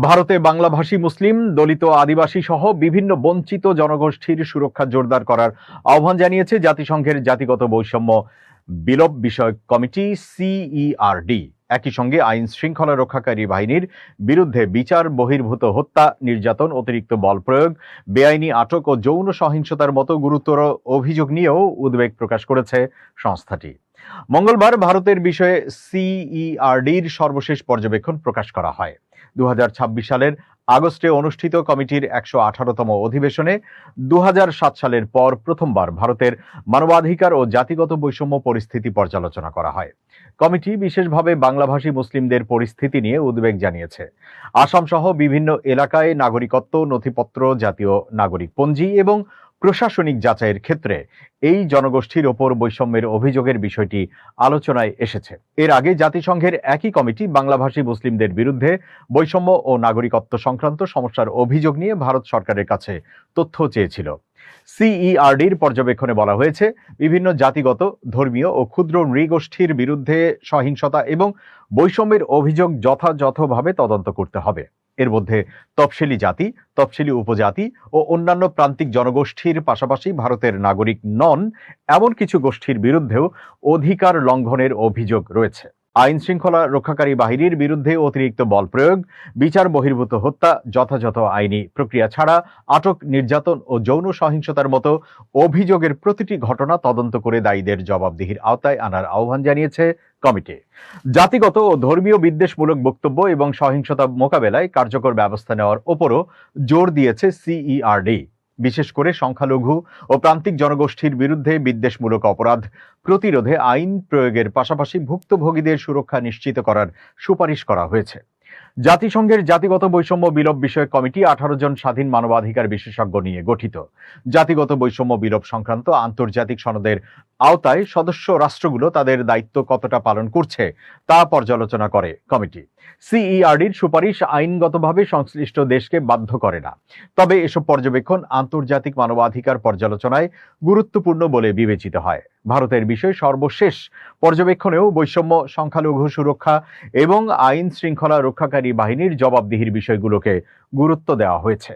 ভারতে বাংলাভাষী মুসলিম, দলিত, আদিবাসী সহ বিভিন্ন বঞ্চিত জনগোষ্ঠীর সুরক্ষা জোরদার করার আহ্বান জানিয়েছে জাতিসংঘের জাতিগত বৈষম্য বিলোপ বিষয়ক কমিটি সিইআরডি। একই সঙ্গে আইন শৃঙ্খলা রক্ষাকারী বাহিনীর বিরুদ্ধে বিচার বহির্ভূত হত্যা, নির্যাতন, অতিরিক্ত বল প্রয়োগ, বেআইনি আটক ও যৌন সহিংসতার মতো গুরুতর অভিযোগ নিয়েও উদ্বেগ প্রকাশ করেছে সংস্থাটি। মঙ্গলবার ভারতের বিষয়ে সিইআরডির সর্বশেষ পর্যবেক্ষণ প্রকাশ করা হয়। 2026 সালের আগস্টে অনুষ্ঠিত কমিটির 118তম অধিবেশনে 2007 সালের পর প্রথমবার ভারতের মানবাধিকার ও জাতিগত বৈষম্য পরিস্থিতি পর্যালোচনা করা হয়। কমিটি বিশেষভাবে বাংলাভাষী মুসলিমদের পরিস্থিতি নিয়ে উদ্বেগ জানিয়েছে। আসাম সহ বিভিন্ন এলাকায় নাগরিকত্ব নথিপত্র, জাতীয় নাগরিকপঞ্জি এবং প্রশাসনিক যাচাইয়ের ক্ষেত্রে এই জনগোষ্ঠীর ওপর বৈষম্যের অভিযোগের বিষয়টি আলোচনায় এসেছে। এর আগে জাতিসংঘের একই কমিটি বাংলাভাষী মুসলিমদের বিরুদ্ধে বৈষম্য ও নাগরিকত্ব সংক্রান্ত সমস্যার অভিযোগ নিয়ে ভারত সরকারের কাছে তথ্য চেয়েছিল। সিইআরডির পর্যবেক্ষণে বলা হয়েছে, বিভিন্ন জাতিগত, ধর্মীয় ও ক্ষুদ্র নৃগোষ্ঠীর বিরুদ্ধে সহিংসতা এবং বৈষম্যের অভিযোগ যথাযথভাবে তদন্ত করতে হবে। এর মধ্যে তফসিলি জাতি, তফসিলি উপজাতি ও অন্যান্য প্রান্তিক জনগোষ্ঠীর পাশাপাশি ভারতের নাগরিক নন এমন কিছু গোষ্ঠীর বিরুদ্ধেও অধিকার লঙ্ঘনের অভিযোগ রয়েছে। আইন শৃঙ্খলা রক্ষাকারী বাহিনীর বিরুদ্ধে অতিরিক্ত বল প্রয়োগ, বিচার বহির্ভূত হত্যা, যথাযথ আইনি প্রক্রিয়া ছাড়া আটক, নির্যাতন ও যৌন সহিংসতার মতো অভিযোগের প্রতিটি ঘটনা তদন্ত করে দায়ীদের জবাবদিহির আওতায় আনার আহ্বান জানিয়েছে কমিটি। জাতিগত ও ধর্মীয় বিদ্বেষমূলক বক্তব্য এবং সহিংসতা মোকাবেলায় কার্যকর ব্যবস্থা নেওয়ার ওপরও জোর দিয়েছে সিইআরডি। বিশেষ করে সংখ্যালঘু ও প্রান্তিক জনগোষ্ঠীর বিরুদ্ধে বিদ্বেষমূলক অপরাধ প্রতিরোধে আইন প্রয়োগের পাশাপাশি ভুক্তভোগীদের সুরক্ষা নিশ্চিত করার সুপারিশ করা হয়েছে। জাতিসংঘের জাতিগত বৈষম্য বিলোপ বিষয়ক কমিটি 18 জন স্বাধীন মানবাধিকার বিশেষজ্ঞ নিয়ে গঠিত। জাতিগত বৈষম্য বিলোপ সংক্রান্ত আন্তর্জাতিক সনদের আওতায় সদস্য রাষ্ট্রগুলো তাদের দায়িত্ব কতটা পালন করছে তা পর্যালোচনা করে কমিটি। সিইআরডির সুপারিশ আইনগতভাবে সংশ্লিষ্ট দেশকে বাধ্য করে না, তবে এসব পর্যবেক্ষণ আন্তর্জাতিক মানবাধিকার পর্যালোচনায় গুরুত্বপূর্ণ বলে বিবেচিত হয়। ভারতের বিষয়ে সর্বশেষ পর্যবেক্ষণেও বৈষম্য, সংখ্যালঘু সুরক্ষা এবং আইন শৃঙ্খলা রক্ষাকারী বাহিনীর জবাবদিহির বিষয়গুলোকে গুরুত্ব দেওয়া হয়েছে।